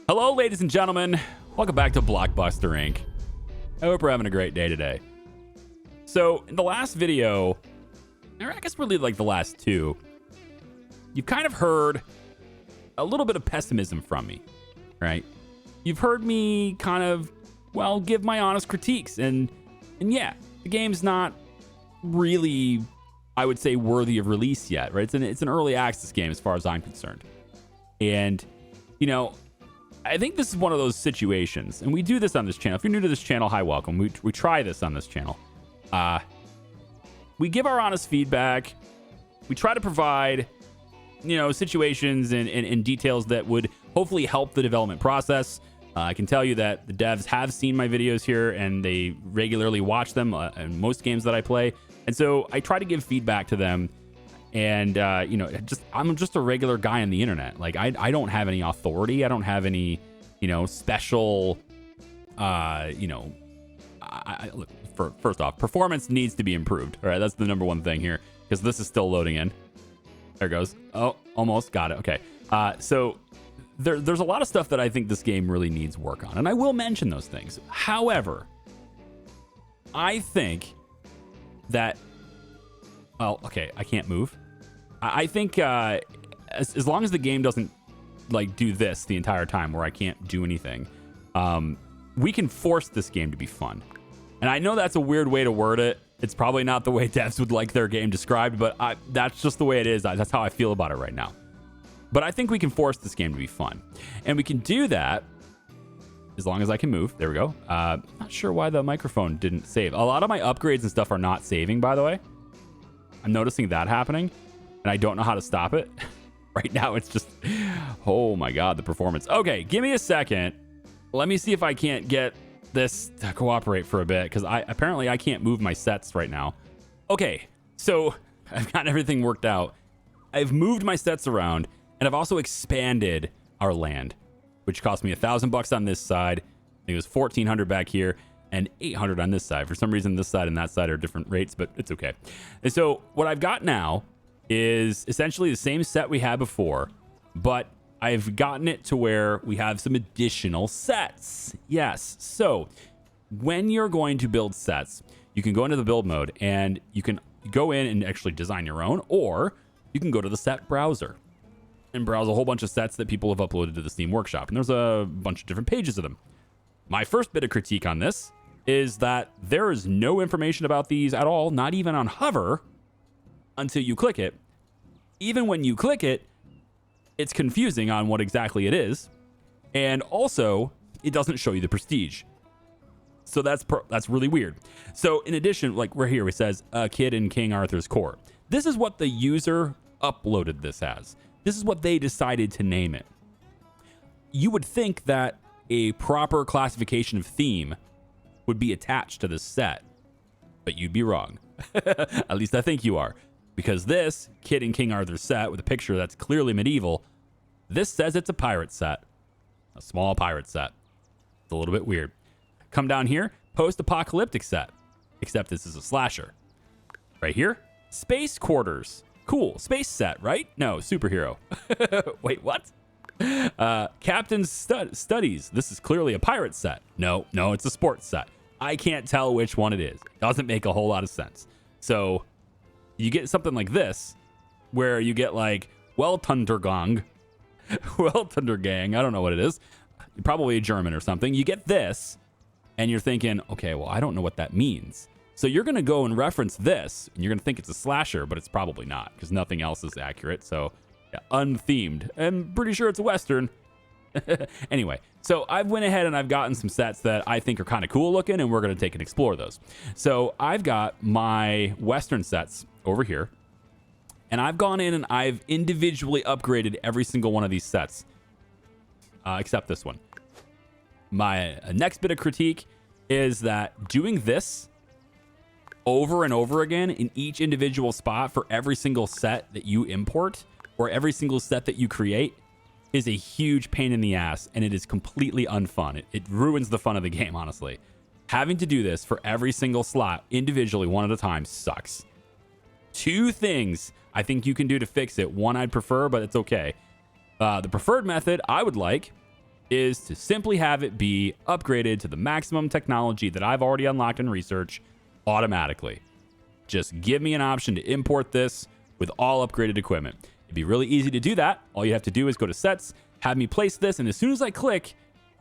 Hello, ladies and gentlemen. Welcome back to Blockbuster Inc. I hope we're having a great day today. So, in the last video, or I guess really like the last two, you've kind of heard a little bit of pessimism from me, right? You've heard me kind of, well, give my honest critiques. And yeah, the game's not really, I would say, worthy of release yet, right? It's an early access game as far as I'm concerned. And, you know, I think this is one of those situations, and we do this on this channel. If you're new to this channel, hi, welcome. We try this on this channel. We give our honest feedback. We try to provide, you know, situations and details that would hopefully help the development process. I can tell you that the devs have seen my videos here, and they regularly watch them in most games that I play. And so I try to give feedback to them. And, you know, I'm just a regular guy on the internet. Like, I don't have any authority. I don't have any, you know, special, you know, look, first off, performance needs to be improved. All right, that's the number one thing here, because this is still loading in. There it goes. Oh, almost got it. Okay. So there's a lot of stuff that I think this game really needs work on, and I will mention those things. However, I think that, well, okay, I can't move. I think as long as the game doesn't like do this the entire time where I can't do anything, we can force this game to be fun. And I know that's a weird way to word it. It's probably not the way devs would like their game described, but that's just the way it is. That's how I feel about it right now. But I think we can force this game to be fun. And we can do that as long as I can move. There we go. Not sure why the microphone didn't save. A lot of my upgrades and stuff are not saving, by the way. I'm noticing that happening, and I don't know how to stop it. Right now, it's just, oh my God, the performance. Okay, give me a second. Let me see if I can't get this to cooperate for a bit, because apparently I can't move my sets right now. Okay, so I've got everything worked out. I've moved my sets around, and I've also expanded our land, which cost me $1,000 on this side. I think it was $1,400 back here, and $800 on this side. For some reason, this side and that side are different rates, but it's okay. And so what I've got now is essentially the same set we had before, but I've gotten it to where we have some additional sets. Yes. So when you're going to build sets, you can go into the build mode and you can go in and actually design your own, or you can go to the set browser and browse a whole bunch of sets that people have uploaded to the Steam Workshop. And there's a bunch of different pages of them. My first bit of critique on this is that there is no information about these at all, not even on hover, until you click it. Even when you click it, it's confusing on what exactly it is. And also, it doesn't show you the prestige. So that's really weird. So in addition, like right here, it says a kid in King Arthur's court. This is what the user uploaded this as. This is what they decided to name it. You would think that a proper classification of theme would be attached to this set, but you'd be wrong. At least I think you are, because this Kid in King Arthur set with a picture that's clearly medieval, this says it's a pirate set, a small pirate set. It's a little bit weird. Come down here, post-apocalyptic set, except this is a slasher. Right here, space quarters. Cool, space set, right? No, superhero. Wait, what? Captain's Studies. This is clearly a pirate set. No, it's a sports set. I can't tell which one it is. Doesn't make a whole lot of sense. So you get something like this, where you get like Weltuntergang. Weltuntergang. I don't know what it is. Probably German or something. You get this, and you're thinking, okay, well, I don't know what that means. So you're going to go and reference this, and you're going to think it's a slasher, but it's probably not, because nothing else is accurate. So yeah, unthemed. I'm pretty sure it's a Western. Anyway, so I've went ahead and I've gotten some sets that I think are kind of cool looking, and we're going to take and explore those. So I've got my Western sets over here, and I've gone in and I've individually upgraded every single one of these sets, except this one. My next bit of critique is that doing this over and over again in each individual spot for every single set that you import or every single set that you create is a huge pain in the ass, and it is completely unfun. It ruins the fun of the game, honestly. Having to do this for every single slot individually, one at a time, sucks. Two things I think you can do to fix it. One I'd prefer, but it's okay. The preferred method I would like is to simply have it be upgraded to the maximum technology that I've already unlocked in research automatically. Just give me an option to import this with all upgraded equipment. It'd be really easy to do that. All you have to do is go to sets, have me place this, and as soon as I click,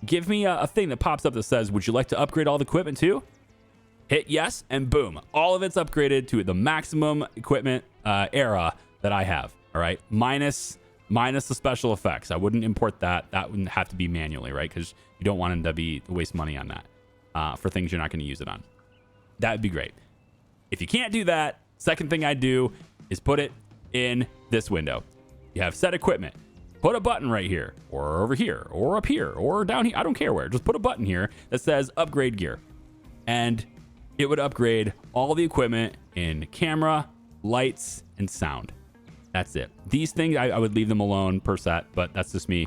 give me a thing that pops up that says, would you like to upgrade all the equipment too? Hit yes, and boom, all of it's upgraded to the maximum equipment era that I have. All right, minus the special effects. I wouldn't import that. That wouldn't have to be manually, right? Because you don't want to waste money on that for things you're not going to use it on. That would be great. If you can't do that, second thing I'd do is put it in this window. You have set equipment. Put a button right here, or over here, or up here, or down here. I don't care where. Just put a button here that says upgrade gear. And it would upgrade all the equipment in camera, lights, and sound. That's it. These things, I would leave them alone per set, but that's just me.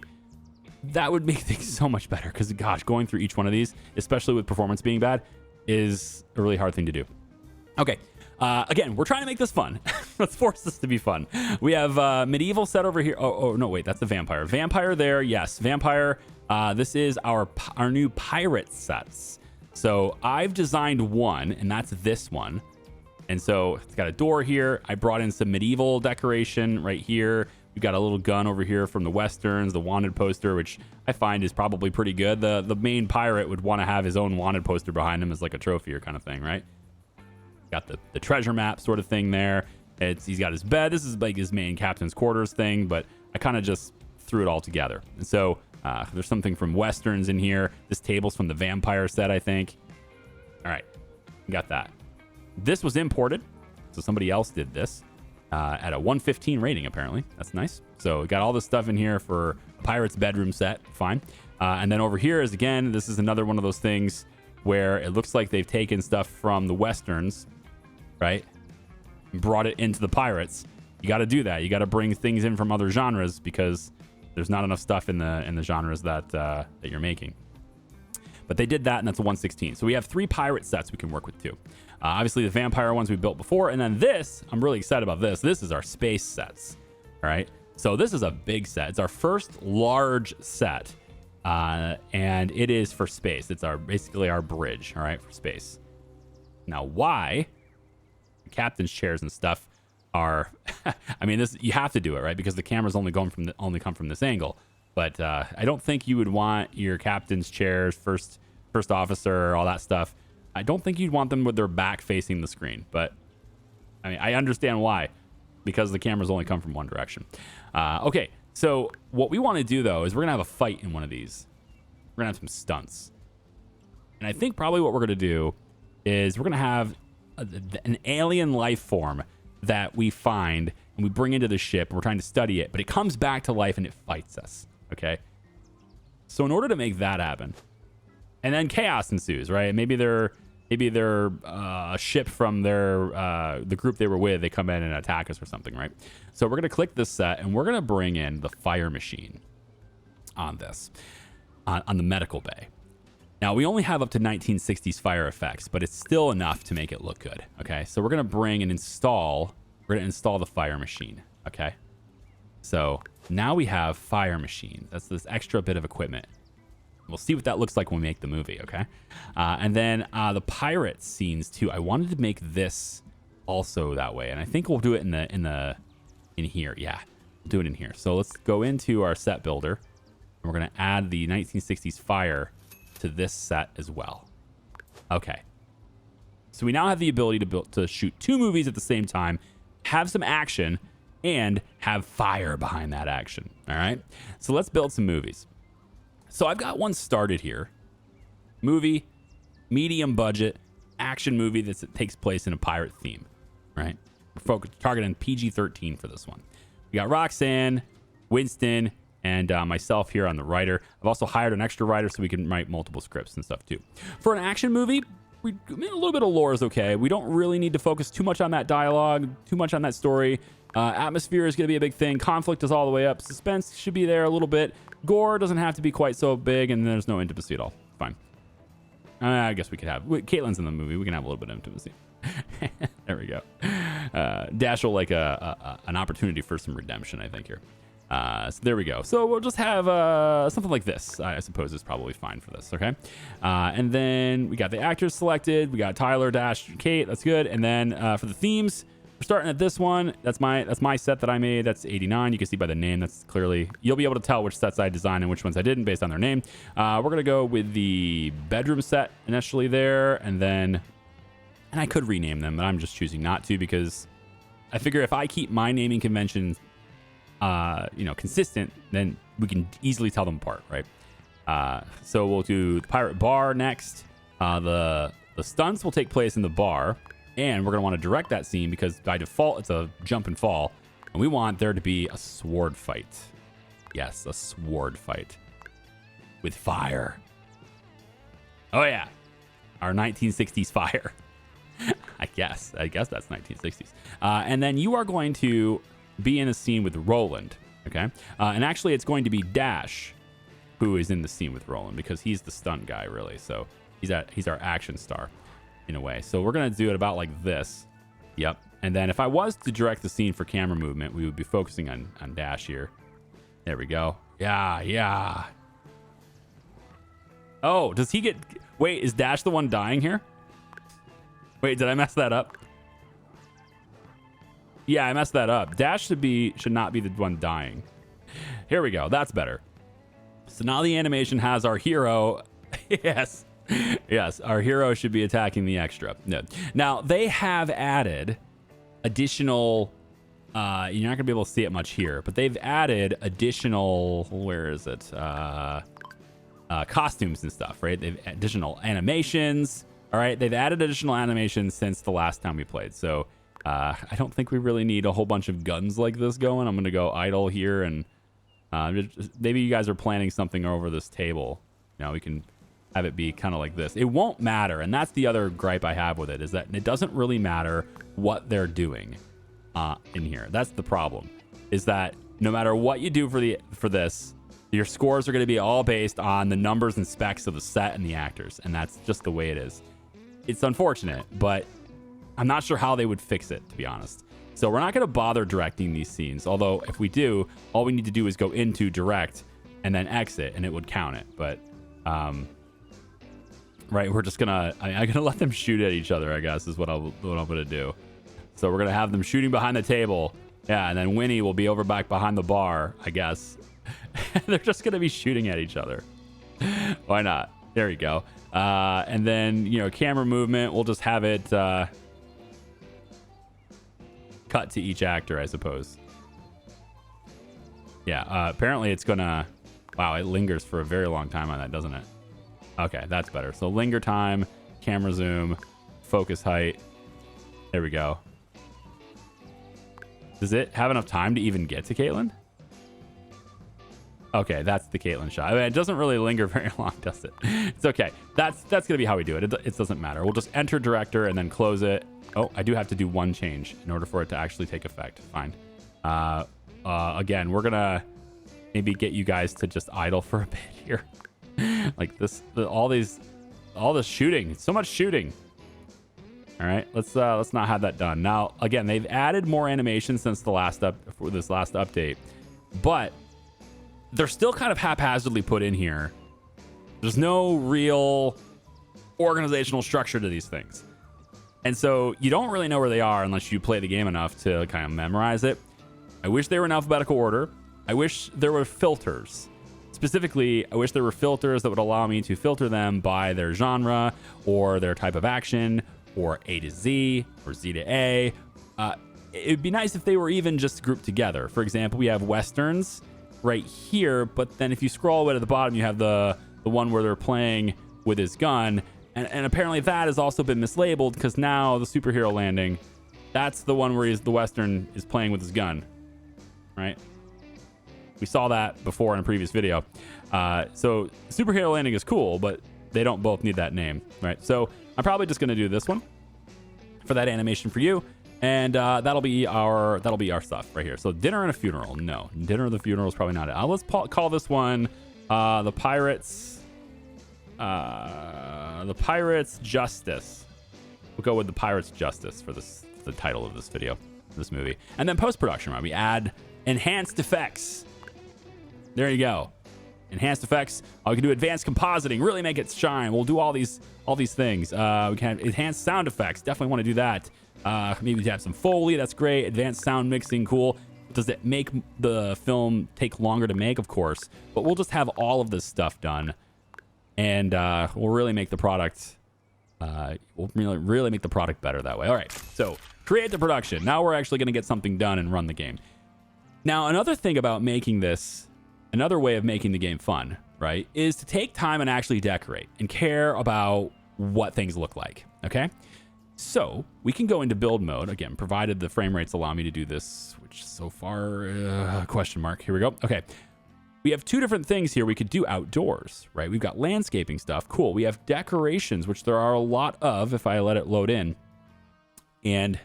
That would make things so much better because, gosh, going through each one of these, especially with performance being bad, is a really hard thing to do. Okay. Again, we're trying to make this fun. Let's force this to be fun. We have medieval set over here. Oh, no, wait, that's the vampire. Vampire there, yes. Vampire. This is our new pirate sets. So I've designed one, and that's this one. And so it's got a door here. I brought in some medieval decoration right here. We've got a little gun over here from the Westerns, the wanted poster, which I find is probably pretty good. The main pirate would want to have his own wanted poster behind him as like a trophy or kind of thing, right? Got the treasure map sort of thing there. He's got his bed. This is like his main captain's quarters thing, but I kind of just threw it all together. And so there's something from Westerns in here. This table's from the vampire set, I think. All right, got that. This was imported, so somebody else did this at a 115 rating, apparently. That's nice. So we got all this stuff in here for Pirate's bedroom set. Fine. And then over here is, again, this is another one of those things where it looks like they've taken stuff from the Westerns, right, and brought it into the Pirates. You got to do that. You got to bring things in from other genres because there's not enough stuff in the genres that you're making. But they did that, and that's a 116. So we have 3 pirate sets we can work with too. Obviously, the vampire ones we built before, and then this, I'm really excited about this. This is our space sets, all right? So this is a big set. It's our first large set, and it is for space. It's basically our bridge, all right, for space. Now, why the captain's chairs and stuff are, I mean, this, you have to do it, right? Because the cameras only come from this angle. But I don't think you would want your captain's chairs, first officer, all that stuff. I don't think you'd want them with their back facing the screen. But I mean, I understand why, because the cameras only come from one direction. Okay, so what we want to do though is we're gonna have a fight in one of these. We're gonna have some stunts, and I think probably what we're gonna do is we're gonna have an alien life form that we find and we bring into the ship, and we're trying to study it, but it comes back to life and it fights us. Okay, so in order to make that happen, and then chaos ensues, right? Maybe they're a ship from the group they were with. They come in and attack us or something, right? So we're gonna click this set, and we're gonna bring in the fire machine on this, on the medical bay. Now we only have up to 1960s fire effects, but it's still enough to make it look good. Okay, so we're gonna bring and install. We're gonna install the fire machine. Okay. So now we have fire machines. That's this extra bit of equipment. We'll see what that looks like when we make the movie, okay? And then the pirate scenes too. I wanted to make this also that way, and I think we'll do it in here. Yeah, we'll do it in here. So let's go into our set builder, and we're gonna add the 1960s fire to this set as well. Okay. So we now have the ability to shoot 2 movies at the same time, have some action, and have fire behind that action. All right. So let's build some movies. So I've got one started here. Movie, medium budget, action movie that takes place in a pirate theme, right? We're targeting PG-13 for this one. We got Roxanne, Winston, and myself here on the writer. I've also hired an extra writer so we can write multiple scripts and stuff too. For an action movie, a little bit of lore is okay. We don't really need to focus too much on that dialogue, too much on that story. Atmosphere is going to be a big thing. Conflict is all the way up. Suspense should be there a little bit. Gore doesn't have to be quite so big, and there's no intimacy at all. Fine. I guess we could have... Caitlin's in the movie. We can have a little bit of intimacy. There we go. Dash will like an opportunity for some redemption, I think, here. So there we go. So we'll just have something like this, I suppose, is probably fine for this. Okay. And then we got the actors selected. We got Tyler, Dash, Kate. That's good. And then for the themes, we're starting at this one. That's my set that I made. That's 89. You can see by the name. That's clearly, you'll be able to tell which sets I designed and which ones I didn't based on their name. We're going to go with the bedroom set initially there. And I could rename them, but I'm just choosing not to because I figure if I keep my naming convention consistent, then we can easily tell them apart, right? So we'll do the pirate bar next. The stunts will take place in the bar, and we're going to want to direct that scene because by default it's a jump and fall, and we want there to be a sword fight. Yes, a sword fight with fire. Oh yeah, our 1960s fire. I guess that's 1960s. And then you are going to be in a scene with Roland, okay? And actually, it's going to be Dash who is in the scene with Roland because he's the stunt guy, really. So he's our action star in a way. So we're gonna do it about like this. Yep. And then if I was to direct the scene for camera movement, we would be focusing on Dash here. There we go. Yeah. Oh, does he get? Wait, is Dash the one dying here? Wait, did I mess that up? Yeah, I messed that up. Dash should not be the one dying. Here we go. That's better. So now the animation has our hero. Yes, our hero should be attacking the extra. No. Now they have added additional. You're not gonna be able to see it much here, but they've added additional. Where is it? Costumes and stuff, right? They've additional animations. All right, they've added additional animations since the last time we played. So I don't think we really need a whole bunch of guns like this going. I'm going to go idle here, and maybe you guys are planning something over this table. You know, we can have it be kind of like this. It won't matter, and that's the other gripe I have with it, is that it doesn't really matter what they're doing in here. That's the problem, is that no matter what you do for this, your scores are going to be all based on the numbers and specs of the set and the actors, and that's just the way it is. It's unfortunate, but I'm not sure how they would fix it, to be honest. So we're not going to bother directing these scenes. Although if we do, all we need to do is go into direct and then exit, and it would count it. But, right, we're just I'm going to let them shoot at each other, I guess, is what I'm going to do. So we're going to have them shooting behind the table. Yeah, and then Winnie will be over back behind the bar, I guess. They're just going to be shooting at each other. Why not? There you go. And then, camera movement, we'll just have it cut to each actor, I suppose. Yeah, apparently it's gonna... Wow, it lingers for a very long time on that, doesn't it? Okay, that's better. So linger time, camera zoom, focus height. There we go. Does it have enough time to even get to Caitlin? Okay, that's the Caitlin shot. I mean, it doesn't really linger very long, does it? It's okay. That's gonna be how we do it. It doesn't matter. We'll just enter director and then close it. Oh, I do have to do one change in order for it to actually take effect. Fine. Again, we're gonna maybe get you guys to just idle for a bit here. Like this, all this shooting. So much shooting. All right, let's not have that done. Now, again, they've added more animation since this last update, but they're still kind of haphazardly put in here. There's no real organizational structure to these things. And so you don't really know where they are unless you play the game enough to kind of memorize it. I wish they were in alphabetical order. I wish there were filters. Specifically, I wish there were filters that would allow me to filter them by their genre or their type of action or A to Z or Z to A. It'd be nice if they were even just grouped together. For example, we have Westerns right here, but then if you scroll away to the bottom, you have the one where they're playing with his gun. And apparently that has also been mislabeled because now the superhero landing, that's the one where the Western is playing with his gun, right? We saw that before in a previous video. So superhero landing is cool, but they don't both need that name, right? So I'm probably just going to do this one for that animation for you. And that'll be our stuff right here. So dinner and a funeral. No, dinner and the funeral is probably not it. Let's call this one the Pirates Justice. We'll go with the Pirates Justice for the title of this video, this movie. And then post-production, right? We add enhanced effects. There you go. Enhanced effects. We can do advanced compositing, really make it shine. We'll do all these things. We can have enhanced sound effects. Definitely want to do that. Maybe have some Foley. That's great. Advanced sound mixing. Cool. Does it make the film take longer to make? Of course. But we'll just have all of this stuff done. And we'll really make the product... we'll really make the product better that way. All right. So create the production. Now we're actually going to get something done and run the game. Now, another thing about making this... Another way of making the game fun, right, is to take time and actually decorate and care about what things look like, okay? So we can go into build mode, again, provided the frame rates allow me to do this, which so far, question mark. Here we go. Okay. We have two different things here we could do outdoors, right? We've got landscaping stuff. Cool. We have decorations, which there are a lot of if I let it load in. And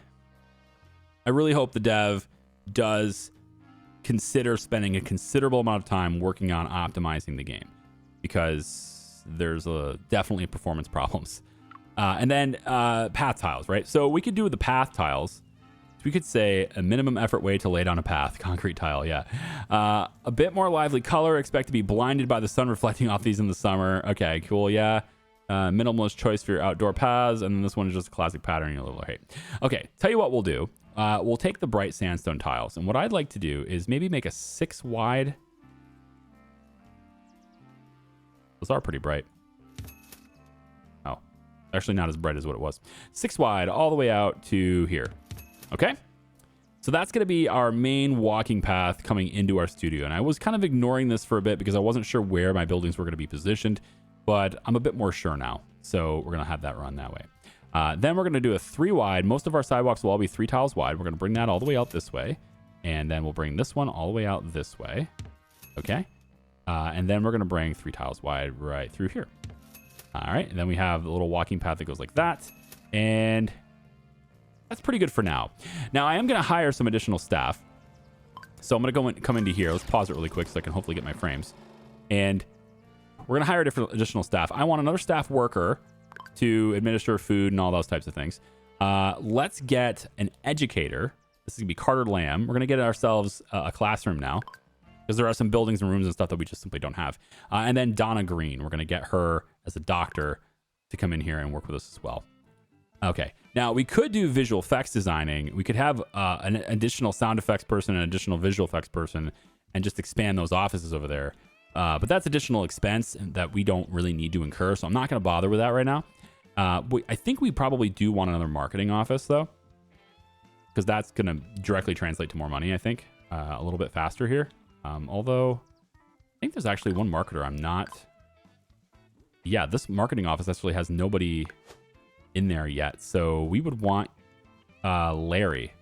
I really hope the dev does consider spending a considerable amount of time working on optimizing the game, because there's definitely performance problems. And then path tiles, right? So we could do the path tiles. So we could say a minimum effort way to lay down a path. Concrete tile, yeah. A bit more lively color. Expect to be blinded by the sun reflecting off these in the summer. Okay, cool, yeah. Minimalist choice for your outdoor paths. And then this one is just a classic pattern you'll hate. Okay, tell you what we'll do. We'll take the bright sandstone tiles, and what I'd like to do is maybe make a 6 wide. Those are pretty bright. Oh, actually not as bright as what it was. 6 wide all the way out to here. Okay, so that's going to be our main walking path coming into our studio, and I was kind of ignoring this for a bit because I wasn't sure where my buildings were going to be positioned, but I'm a bit more sure now, so we're going to have that run that way. Then we're going to do a 3 wide. Most of our sidewalks will all be 3 tiles wide. We're going to bring that all the way out this way. And then we'll bring this one all the way out this way. Okay. And then we're going to bring 3 tiles wide right through here. All right. And then we have the little walking path that goes like that. And that's pretty good for now. Now, I am going to hire some additional staff. So I'm going to come into here. Let's pause it really quick so I can hopefully get my frames. And we're going to hire additional staff. I want another staff worker to administer food and all those types of things. Let's get an educator. This is gonna be Carter Lamb. We're gonna get ourselves a classroom now, because there are some buildings and rooms and stuff that we just simply don't have. And then Donna Green, we're gonna get her as a doctor to come in here and work with us as well. Okay, now we could do visual effects designing. We could have an additional sound effects person, an additional visual effects person, and just expand those offices over there. But that's additional expense that we don't really need to incur, so I'm not gonna bother with that right now. I think we probably do want another marketing office, though, because that's going to directly translate to more money, I think, a little bit faster here. Although, I think there's actually one marketer I'm not... Yeah, this marketing office actually has nobody in there yet, so we would want Larry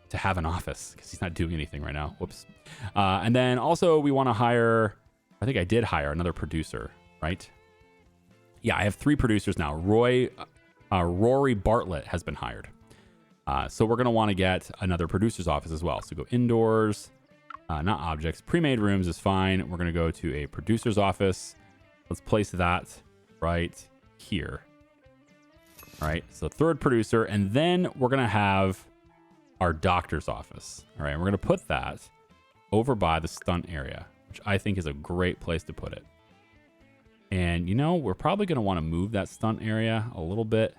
to have an office, because he's not doing anything right now. Whoops. And then also we want to hire... I think I did hire another producer, right? Yeah, I have 3 producers now. Rory Bartlett has been hired. So we're going to want to get another producer's office as well. So go indoors, not objects. Pre-made rooms is fine. We're going to go to a producer's office. Let's place that right here. All right, so 3rd producer. And then we're going to have our doctor's office. All right, we're going to put that over by the stunt area, which I think is a great place to put it. And, you know, we're probably going to want to move that stunt area a little bit.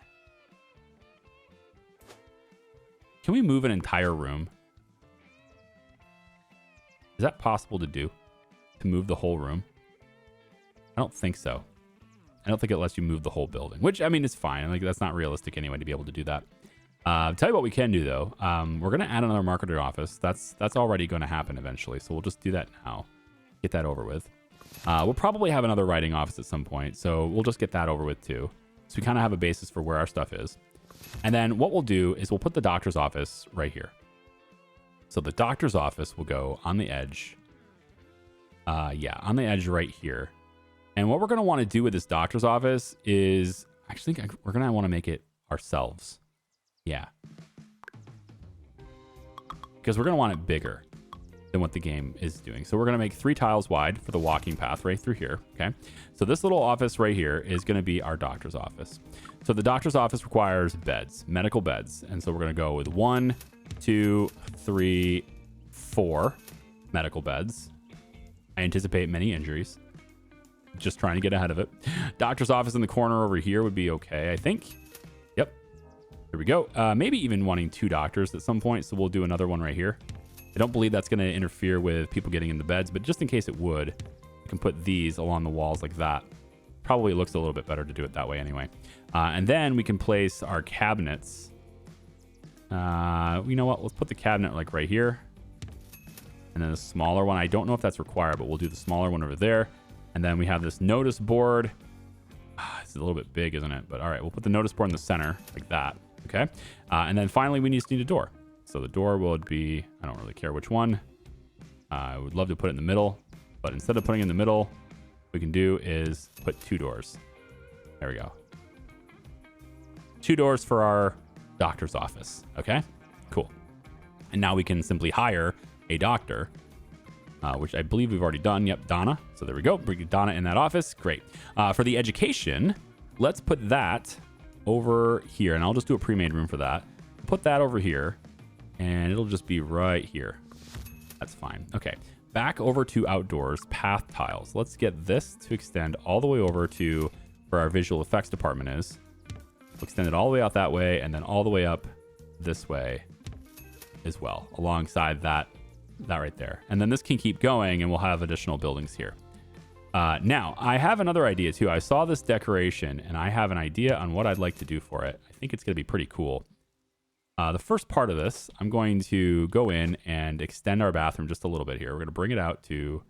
Can we move an entire room? Is that possible to do? To move the whole room? I don't think so. I don't think it lets you move the whole building, which, I mean, is fine. Like, that's not realistic anyway to be able to do that. Tell you what we can do, though. We're going to add another marketer office. That's already going to happen eventually, so we'll just do that now. Get that over with. We'll probably have another writing office at some point, so we'll just get that over with too. So we kind of have a basis for where our stuff is. And then what we'll do is we'll put the doctor's office right here. So the doctor's office will go on the edge. Yeah, on the edge right here. And what we're going to want to do with this doctor's office is, actually, we're going to want to make it ourselves. Yeah. Because we're going to want it bigger than what the game is doing. So we're going to make 3 tiles wide for the walking path right through here. Okay. So this little office right here is going to be our doctor's office. So the doctor's office requires beds, medical beds. And so we're going to go with 1, 2, 3, 4 medical beds. I anticipate many injuries. Just trying to get ahead of it. Doctor's office in the corner over here would be okay, I think. Yep. There we go. Maybe even wanting 2 doctors at some point, so we'll do another one right here. I don't believe that's going to interfere with people getting in the beds, but just in case it would, you can put these along the walls like that. Probably looks a little bit better to do it that way anyway. And then we can place our cabinets. You know what? Let's put the cabinet like right here. And then a smaller one. I don't know if that's required, but we'll do the smaller one over there. And then we have this notice board. It's a little bit big, isn't it? But all right, we'll put the notice board in the center like that. Okay. And then finally, we just need a door. So the door would be, I don't really care which one. I would love to put it in the middle, but instead of putting it in the middle, what we can do is put 2 doors. There we go. 2 doors for our doctor's office. Okay, cool. And now we can simply hire a doctor, which I believe we've already done. Yep, Donna. So there we go. Bring Donna in that office. Great. For the education, let's put that over here, and I'll just do a pre-made room for that. Put that over here, and it'll just be right here. That's fine. Okay, back over to outdoors, path tiles. Let's get this to extend all the way over to where our visual effects department is. We'll extend it all the way out that way, and then all the way up this way as well, alongside that right there. And then this can keep going, and we'll have additional buildings here. Now, I have another idea too. I saw this decoration, and I have an idea on what I'd like to do for it. I think it's going to be pretty cool. The first part of this, I'm going to go in and extend our bathroom just a little bit here. We're going to bring it out to,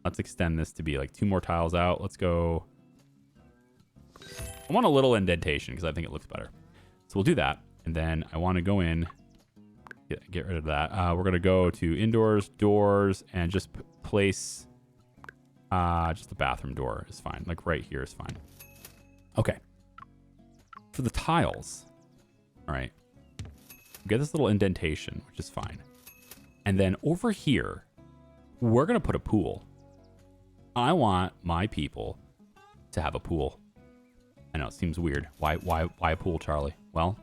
let's extend this to be like 2 more tiles out. Let's go, I want a little indentation because I think it looks better. So we'll do that. And then I want to go in, get rid of that. We're going to go to indoors, doors, and just place just the bathroom door is fine. Like right here is fine. Okay. For the tiles, all right, get this little indentation, which is fine. And then over here, we're going to put a pool. I want my people to have a pool. I know it seems weird. Why a pool, Charlie? Well,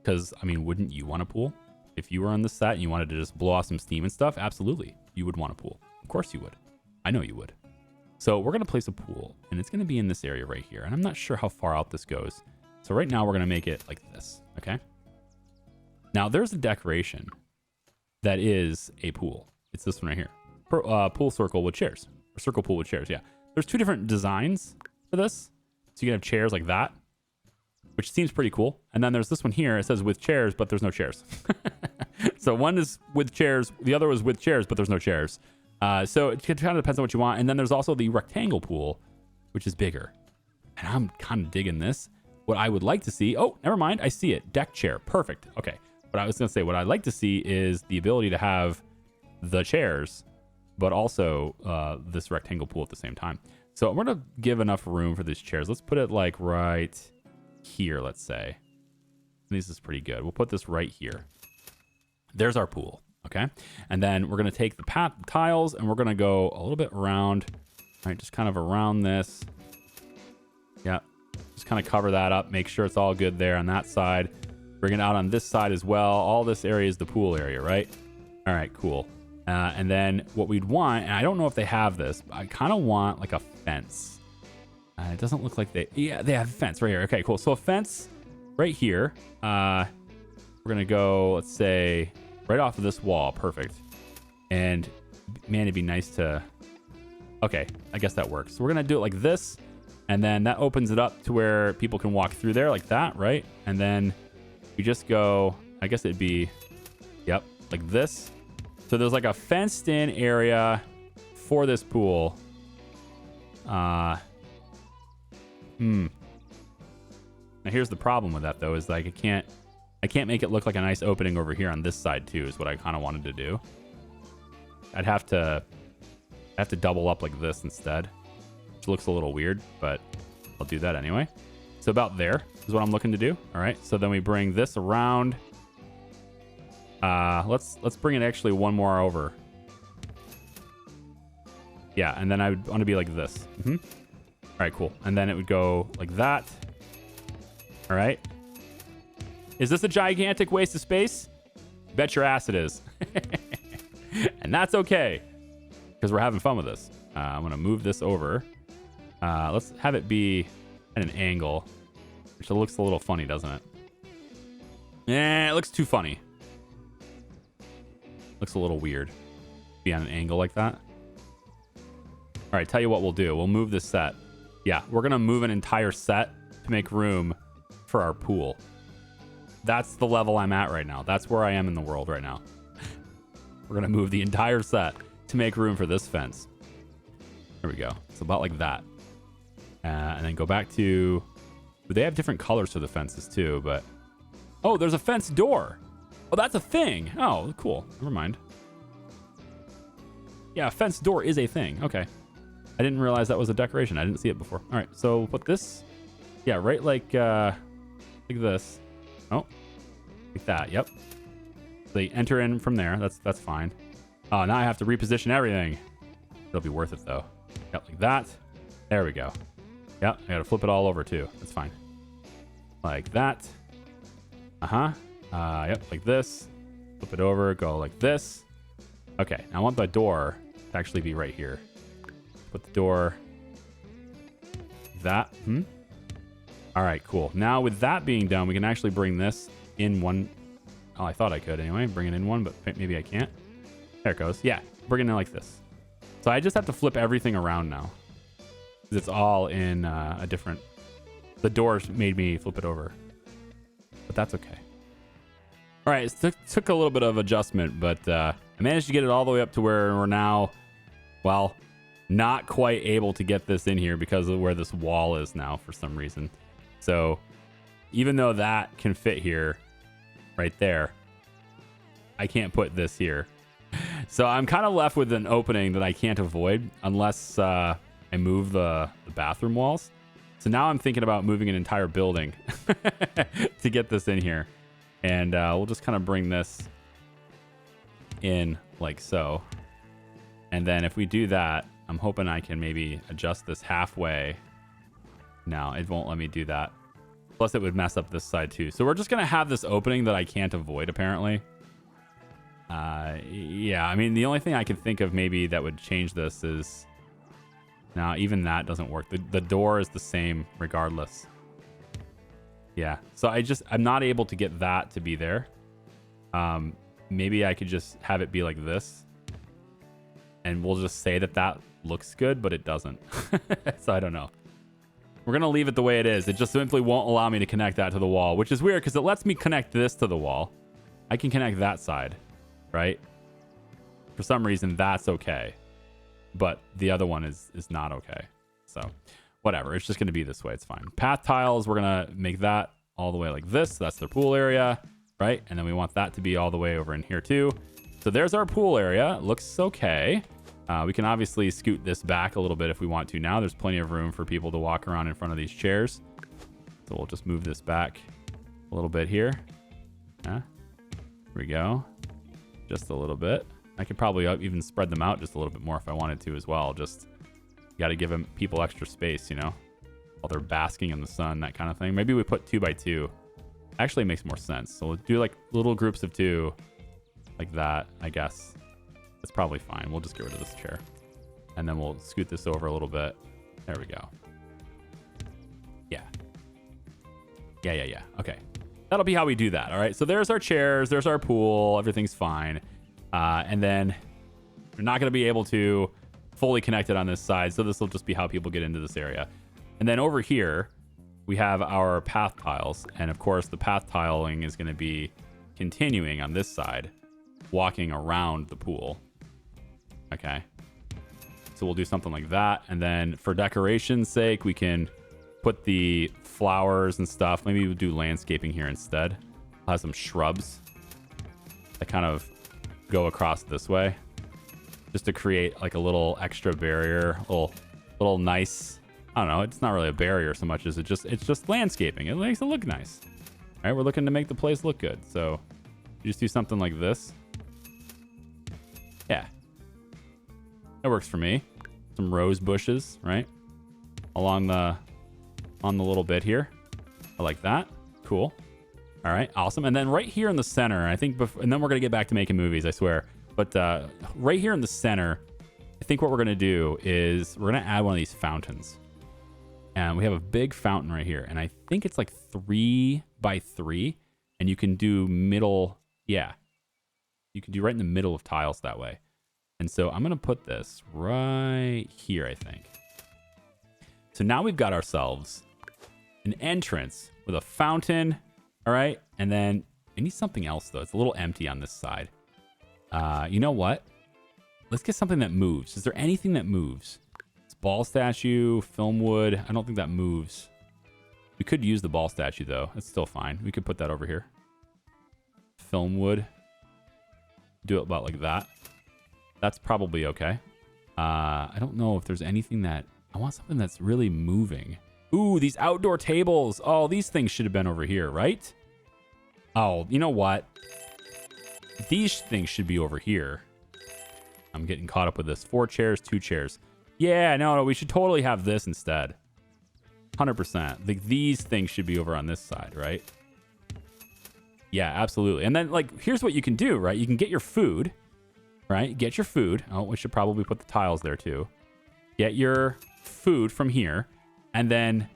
because, I mean, wouldn't you want a pool? If you were on the set and you wanted to just blow off some steam and stuff, absolutely, you would want a pool. Of course you would. I know you would. So we're going to place a pool, and it's going to be in this area right here. And I'm not sure how far out this goes. So right now we're going to make it like this, okay? Now there's a decoration that is a pool. It's this one right here. Pool circle with chairs. Or circle pool with chairs, yeah. There's 2 different designs for this. So you can have chairs like that, which seems pretty cool. And then there's this one here. It says with chairs, but there's no chairs. So one is with chairs. The other was with chairs, but there's no chairs. So it kind of depends on what you want. And then there's also the rectangle pool, which is bigger. And I'm kind of digging this. What I would like to see, oh, never mind. I see it. Deck chair. Perfect. Okay. What I was going to say, what I'd like to see is the ability to have the chairs, but also this rectangle pool at the same time. So I'm going to give enough room for these chairs. Let's put it like right here, let's say. This is pretty good. We'll put this right here. There's our pool. Okay. And then we're going to take the tiles and we're going to go a little bit around, right? Just kind of around this. Yeah. Just kind of cover that up. Make sure it's all good there on that side. Bring it out on this side as well. All this area is the pool area, right? All right, cool. And then what we'd want, and I don't know if they have this, but I kind of want like a fence. It doesn't look like they have a fence right here. Okay, cool. So a fence right here. We're going to go, let's say, right off of this wall. Perfect. And man, it'd be nice to, okay, I guess that works. So we're going to do it like this. And then that opens it up to where people can walk through there like that, right? And then we just go, I guess it'd be, yep, like this. So there's like a fenced in area for this pool. Now here's the problem with that though, is like I can't make it look like a nice opening over here on this side too, is what I kind of wanted to do. I'd have to double up like this instead, which looks a little weird, but I'll do that anyway. So about there is what I'm looking to do. All right. So then we bring this around. Let's bring it actually one more over. Yeah. And then I would want to be like this. All right, cool. And then it would go like that. All right. Is this a gigantic waste of space? Bet your ass it is. And that's okay. because we're having fun with this. I'm going to move this over. Let's have it be at an angle, which looks a little funny, doesn't it? Yeah, it looks too funny. Looks a little weird. Be on an angle like that. All right, tell you what we'll do. We'll move this set. Yeah, we're going to move an entire set to make room for our pool. That's the level I'm at right now. That's where I am in the world right now. We're going to move the entire set to make room for this fence. There we go. It's about like that. And then go back to... They have different colors for the fences too, but... Oh, there's a fence door. Oh, that's a thing. Oh, cool. Never mind. Yeah, a fence door is a thing. Okay. I didn't realize that was a decoration. I didn't see it before. All right, so put this... Yeah, right like this. Oh, like that. Yep. So you enter in from there. That's fine. Oh, now I have to reposition everything. It'll be worth it though. Yep, like that. There we go. Yep, I gotta flip it all over too. That's fine. Like that. Yep, like this. Flip it over, go like this. Okay, now I want the door to actually be right here. Put the door like that. All right, cool. Now with that being done, we can actually bring this in one. Oh, I thought I could anyway. Bring it in one, but maybe I can't. There it goes. Yeah, bring it in like this. So I just have to flip everything around now. Because it's all in a different... The doors made me flip it over. But that's okay. All right, it took a little bit of adjustment, but I managed to get it all the way up to where we're now, well, not quite able to get this in here because of where this wall is now for some reason. So even though that can fit here, right there, I can't put this here. So I'm kind of left with an opening that I can't avoid unless I move the bathroom walls. So now I'm thinking about moving an entire building to get this in here. And we'll just kind of bring this in like so. And then if we do that, I'm hoping I can maybe adjust this halfway. No, it won't let me do that. Plus it would mess up this side too. So we're just going to have this opening that I can't avoid apparently. Yeah, I mean, the only thing I can think of maybe that would change this is... No, even that doesn't work. The door is the same regardless. Yeah, so I'm not able to get that to be there. Maybe I could just have it be like this. And we'll just say that looks good, but it doesn't. So I don't know. We're going to leave it the way it is. It just simply won't allow me to connect that to the wall, which is weird because it lets me connect this to the wall. I can connect that side, right? For some reason, that's okay. But the other one is not okay. So whatever. It's just going to be this way. It's fine. Path tiles, we're going to make that all the way like this. That's the pool area, right? And then we want that to be all the way over in here too. So there's our pool area. Looks okay. We can obviously scoot this back a little bit if we want to now. There's plenty of room for people to walk around in front of these chairs. So we'll just move this back a little bit here. Here we go. Just a little bit. I could probably even spread them out just a little bit more if I wanted to as well. Just got to give people extra space, you know, while they're basking in the sun, that kind of thing. Maybe we put 2 by 2. Actually makes more sense. So we'll do like little groups of 2 like that, I guess. That's probably fine. We'll just get rid of this chair. And then we'll scoot this over a little bit. There we go. Yeah. Yeah. Okay. That'll be how we do that. All right. So there's our chairs. There's our pool. Everything's fine. And then we're not going to be able to fully connect it on this side. So this will just be how people get into this area. And then over here, we have our path tiles. And of course, the path tiling is going to be continuing on this side, walking around the pool. Okay. So we'll do something like that. And then for decoration's sake, we can put the flowers and stuff. Maybe we'll do landscaping here instead. I'll have some shrubs that kind of go across this way, just to create like a little extra barrier, little nice. I don't know. It's not really a barrier so much as it's just landscaping. It makes it look nice. All right, we're looking to make the place look good. So you just do something like this. Yeah, that works for me. Some rose bushes, right, on the little bit here. I like that. Cool. All right, awesome. And then right here in the center, I think, and then we're going to get back to making movies, I swear. But right here in the center, I think what we're going to do is we're going to add one of these fountains. And we have a big fountain right here. And I think it's like 3 by 3. And you can do middle. Yeah. You can do right in the middle of tiles that way. And so I'm going to put this right here, I think. So now we've got ourselves an entrance with a fountain. All right. And then I need something else, though. It's a little empty on this side. You know what? Let's get something that moves. Is there anything that moves? It's ball statue, film wood. I don't think that moves. We could use the ball statue, though. It's still fine. We could put that over here. Film wood. Do it about like that. That's probably okay. I don't know if there's anything that... I want something that's really moving. Ooh, these outdoor tables. Oh, these things should have been over here, right? Oh, you know what? These things should be over here. I'm getting caught up with this. 4 chairs, 2 chairs. Yeah, no, we should totally have this instead. 100%. Like, these things should be over on this side, right? Yeah, absolutely. And then, like, here's what you can do, right? You can get your food, right? Get your food. Oh, we should probably put the tiles there, too. Get your food from here. And then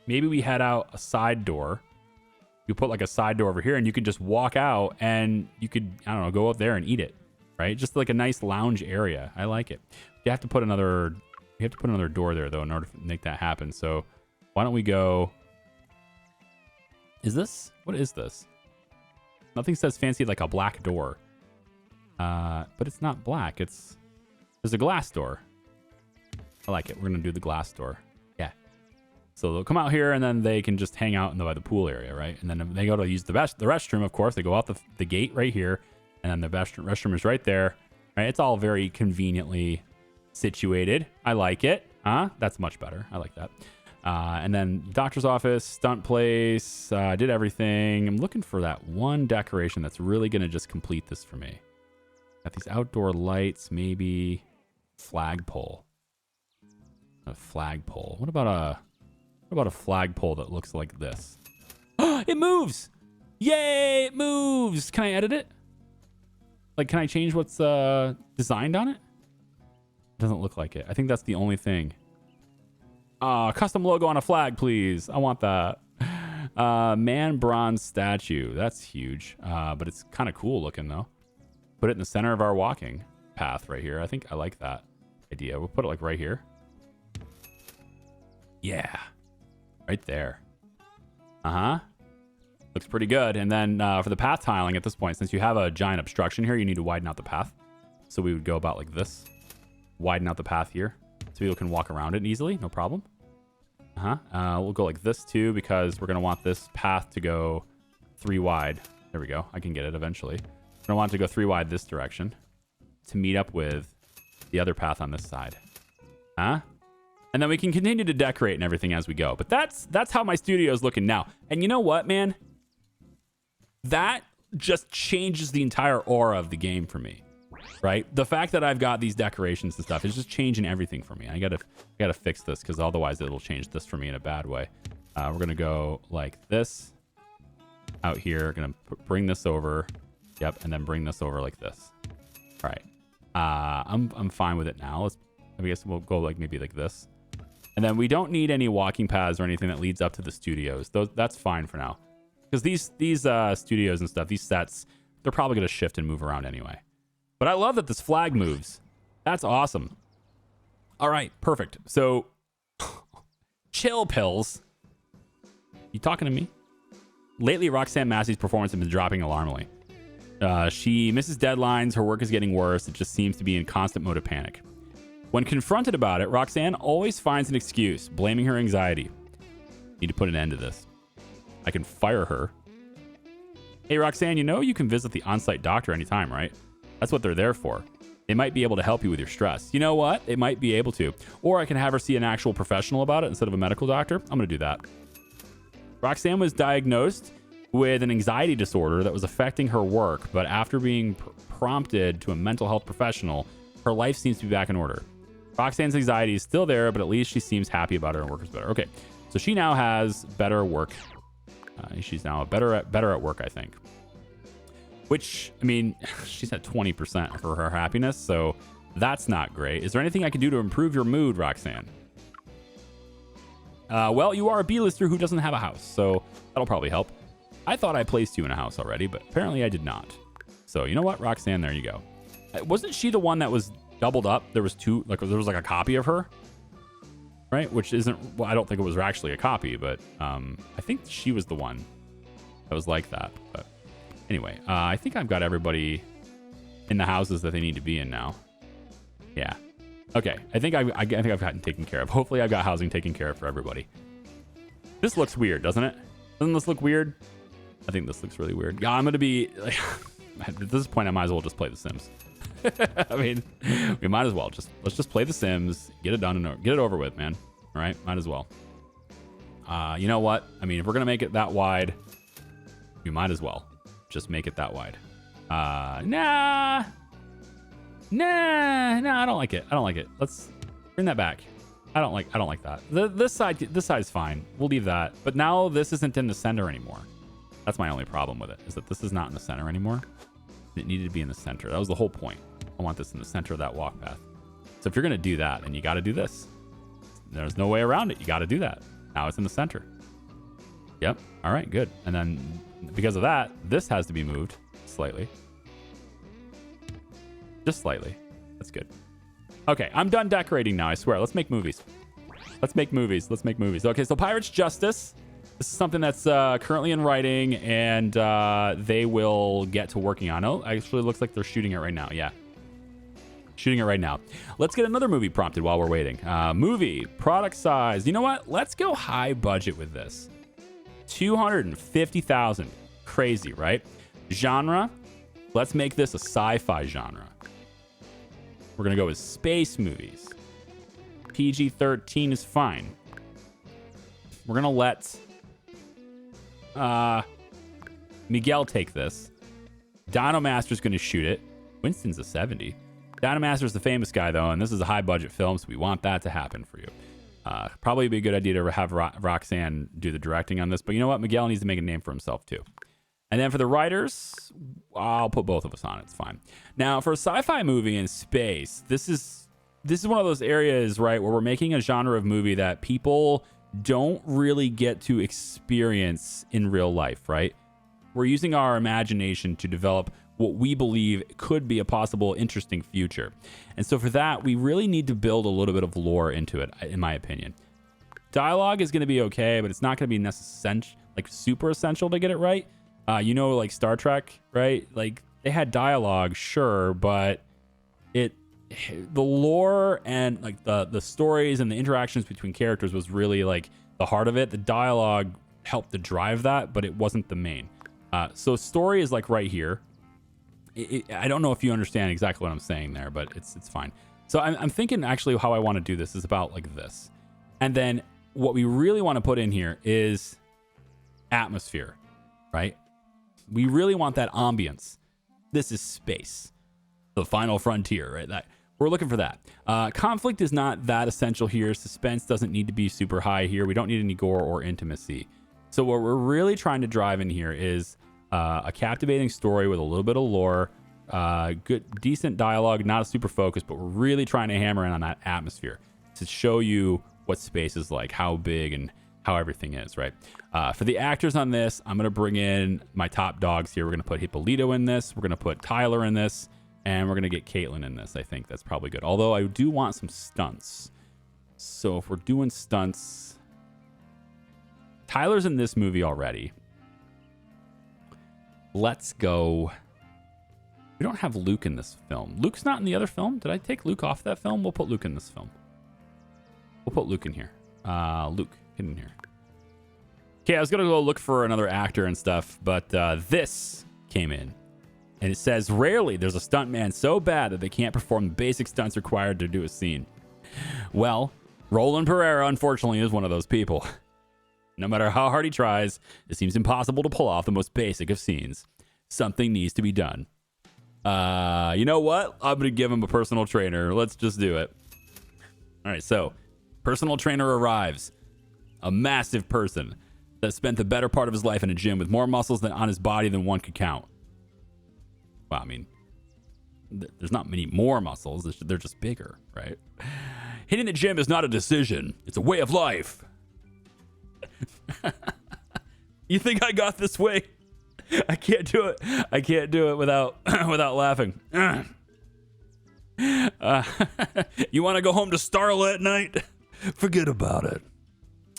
maybe we head out a side door. You put, like, a side door over here, and you can just walk out, and you could, I don't know, go up there and eat it. Right? Just like a nice lounge area. I like it. You have to put another door there, though, in order to make that happen. So why don't we go... What is this? Nothing says fancy like a black door. But it's not black. There's a glass door. I like it. We're going to do the glass door. Yeah. So they'll come out here, and then they can just hang out by the pool area, right? And then they go to use the restroom, of course. They go out the gate right here. And then the restroom is right there. Right? It's all very conveniently situated. I like it. That's much better. I like that. And then doctor's office, stunt place, did everything. I'm looking for that one decoration that's really going to just complete this for me. Got these outdoor lights, maybe flagpole. A flagpole. What about a flagpole that looks like this? It moves! Yay, it moves! Can I edit it? Like, can I change what's designed on it? Doesn't look like it. I think that's the only thing. Custom logo on a flag, please. I want that. Man bronze statue. That's huge. But it's kind of cool looking, though. Put it in the center of our walking path right here. I think I like that idea. We'll put it, like, right here. Yeah. Right there. Uh-huh. Looks pretty good. And then for the path tiling at this point, since you have a giant obstruction here, you need to widen out the path. So we would go about like this. Widen out the path here. So people can walk around it easily. No problem. We'll go like this too, because we're going to want this path to go 3 wide. There we go. I can get it eventually. We're going to want it to go 3 wide this direction to meet up with the other path on this side. And then we can continue to decorate and everything as we go. But that's how my studio is looking now. And you know what, man? That just changes the entire aura of the game for me, right? The fact that I've got these decorations and stuff is just changing everything for me. I gotta fix this, because otherwise it'll change this for me in a bad way. We're gonna go like this out here. Gonna bring this over, yep, and then bring this over like this. All right, I'm fine with it now. I guess we'll go like maybe like this, and then we don't need any walking paths or anything that leads up to the studios. That's fine for now. Because these studios and stuff, these sets, they're probably going to shift and move around anyway. But I love that this flag moves. That's awesome. All right, perfect. So, chill pills. You talking to me? Lately, Roxanne Massey's performance has been dropping alarmingly. She misses deadlines. Her work is getting worse. It just seems to be in constant mode of panic. When confronted about it, Roxanne always finds an excuse, blaming her anxiety. Need to put an end to this. I can fire her. Hey, Roxanne, you can visit the on-site doctor anytime, right? That's what they're there for. They might be able to help you with your stress. You know what? They might be able to. Or I can have her see an actual professional about it instead of a medical doctor. I'm going to do that. Roxanne was diagnosed with an anxiety disorder that was affecting her work, but after being prompted to a mental health professional, her life seems to be back in order. Roxanne's anxiety is still there, but at least she seems happy about her and work is better. Okay, so she now has better work. She's now better at work, I think. Which, I mean, she's at 20% for her happiness, so That's not great. Is there anything I can do to improve your mood, Roxanne? Well, you are a B-lister who doesn't have a house, so that'll probably help. I thought I placed you in a house already, but apparently I did not. So you know what, Roxanne, there you go. Wasn't she the one that was doubled up? There was two, like there was like a copy of her, right? Which isn't, well, I don't think it was actually a copy, but I think she was the one that was like that. But anyway, I think I've got everybody in the houses that they need to be in now. Yeah. Okay, I think I've gotten taken care of. Hopefully I've got housing taken care of for everybody. This looks weird, doesn't it? Doesn't this look weird? I think this looks really weird. Yeah, I'm going to be... Like, at this point, I might as well just play The Sims. I mean, we might as well. Let's just play The Sims, get it done, and get it over with, man. All right? Might as well. You know what? I mean, if we're going to make it that wide, we might as well just make it that wide. Nah, I don't like it. Let's bring that back. I don't like that. This side's fine. We'll leave that. But now this isn't in the center anymore. That's my only problem with it, is that this is not in the center anymore. It needed to be in the center. That was the whole point. I want this in the center of that walk path. So if you're going to do that, then you got to do this. There's no way around it. You got to do that. Now it's in the center. Yep. All right, good. And then because of that, this has to be moved slightly. Just slightly. That's good. Okay, I'm done decorating now, I swear. Let's make movies. Okay, so Pirates Justice. This is something that's currently in writing, and they will get to working on it. Oh, actually, it looks like they're shooting it right now. Yeah. Shooting it right now. Let's get another movie prompted while we're waiting. Movie, product size. You know what? Let's go high budget with this. 250,000. Crazy, right? Genre. Let's make this a sci-fi genre. We're going to go with space movies. PG-13 is fine. We're going to let Miguel take this. Dino Master's going to shoot it. Winston's a 70. Dino Master's the famous guy, though, and this is a high-budget film, so we want that to happen for you. Probably be a good idea to have Roxanne do the directing on this, but you know what? Miguel needs to make a name for himself, too. And then for the writers, I'll put both of us on it. It's fine. Now, for a sci-fi movie in space, this is one of those areas, right, where we're making a genre of movie that people don't really get to experience in real life, right? We're using our imagination to develop what we believe could be a possible interesting future. And so for that, we really need to build a little bit of lore into it, in my opinion. Dialogue is going to be okay, but it's not going to be super essential to get it right. Like Star Trek, right? Like they had dialogue, sure, but the lore and like the stories and the interactions between characters was really like the heart of it. The dialogue helped to drive that, but it wasn't the main. So story is like right here. I don't know if you understand exactly what I'm saying there, but it's fine. So I'm thinking actually how I want to do this is about like this. And then what we really want to put in here is atmosphere, right? We really want that ambience. This is space, the final frontier, right? We're looking for that. Conflict is not that essential here. Suspense doesn't need to be super high here. We don't need any gore or intimacy. So what we're really trying to drive in here is a captivating story with a little bit of lore, good, decent dialogue, not a super focus, but we're really trying to hammer in on that atmosphere to show you what space is like, how big and how everything is, right? For the actors on this, I'm going to bring in my top dogs here. We're going to put Hippolito in this. We're going to put Tyler in this. And we're going to get Caitlin in this. I think that's probably good. Although I do want some stunts. So if we're doing stunts... Tyler's in this movie already. Let's go... We don't have Luke in this film. Luke's not in the other film. Did I take Luke off that film? We'll put Luke in this film. We'll put Luke in here. Luke, get in here. Okay, I was going to go look for another actor and stuff, but this came in. And it says, rarely there's a stuntman so bad that they can't perform the basic stunts required to do a scene. Well, Roland Pryor, unfortunately, is one of those people. No matter how hard he tries, it seems impossible to pull off the most basic of scenes. Something needs to be done. You know what? I'm going to give him a personal trainer. Let's just do it. All right, so personal trainer arrives. A massive person that spent the better part of his life in a gym with more muscles on his body than one could count. Wow, I mean, there's not many more muscles. They're just bigger, right? Hitting the gym is not a decision. It's a way of life. You think I got this way? I can't do it. I can't do it without without laughing. You want to go home to Starla at night? Forget about it.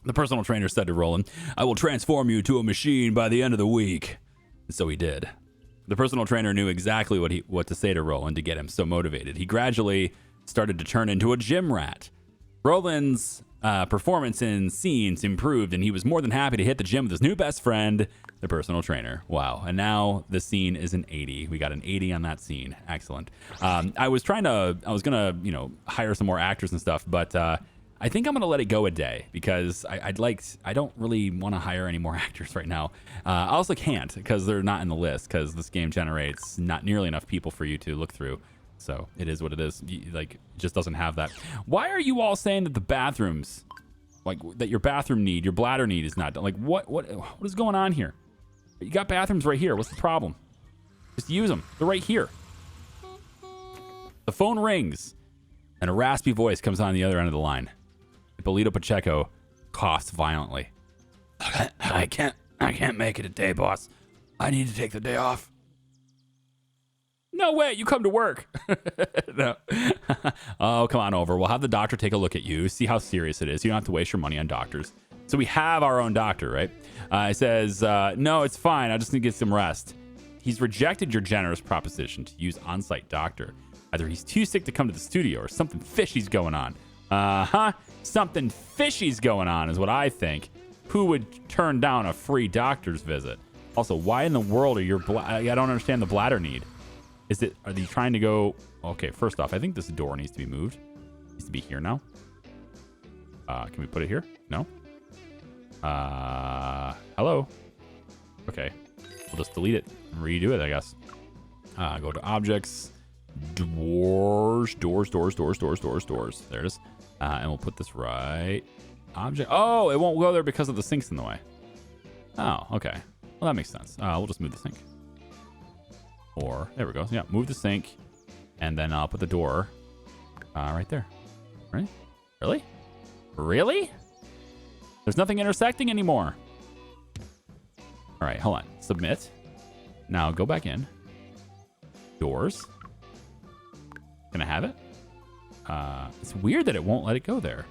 The personal trainer said to Roland, I will transform you to a machine by the end of the week. And so he did. The personal trainer knew exactly what to say to Roland to get him so motivated. He gradually started to turn into a gym rat. Roland's performance in scenes improved, and he was more than happy to hit the gym with his new best friend, the personal trainer. Wow. And now the scene is an 80. We got an 80 on that scene. Excellent. I was going to, hire some more actors and stuff, but I think I'm going to let it go a day because I don't really want to hire any more actors right now. I also can't because they're not in the list because this game generates not nearly enough people for you to look through. So it is what it is. It just doesn't have that. Why are you all saying that the bathrooms, that your bathroom need, your bladder need is not done? What is going on here? You got bathrooms right here. What's the problem? Just use them. They're right here. The phone rings and a raspy voice comes on the other end of the line. Polito Pacheco coughs violently. I can't make it today, boss. I need to take the day off. No way, you come to work. No. Oh, come on over. We'll have the doctor take a look at you, see how serious it is. You don't have to waste your money on doctors. So we have our own doctor, right? He says, no, it's fine. I just need to get some rest. He's rejected your generous proposition to use on-site doctor. Either he's too sick to come to the studio or something fishy's going on. Something fishy's going on is what I think. Who would turn down a free doctor's visit? Also, why in the world are your I don't understand the bladder need. Are they trying to go? Okay, first off, I think this door needs to be moved. It needs to be here now. Can we put it here? No. Hello. Okay. We'll just delete it and redo it, I guess. Go to objects, doors. There it is. And we'll put this right. Object. Oh, it won't go there because of the sink's in the way. Oh, okay. Well, that makes sense. We'll just move the sink. Or, there we go. Yeah, move the sink. And then I'll put the door right there. Right? Really? Really? There's nothing intersecting anymore. All right, hold on. Submit. Now go back in. Doors. Can I have it? It's weird that it won't let it go there.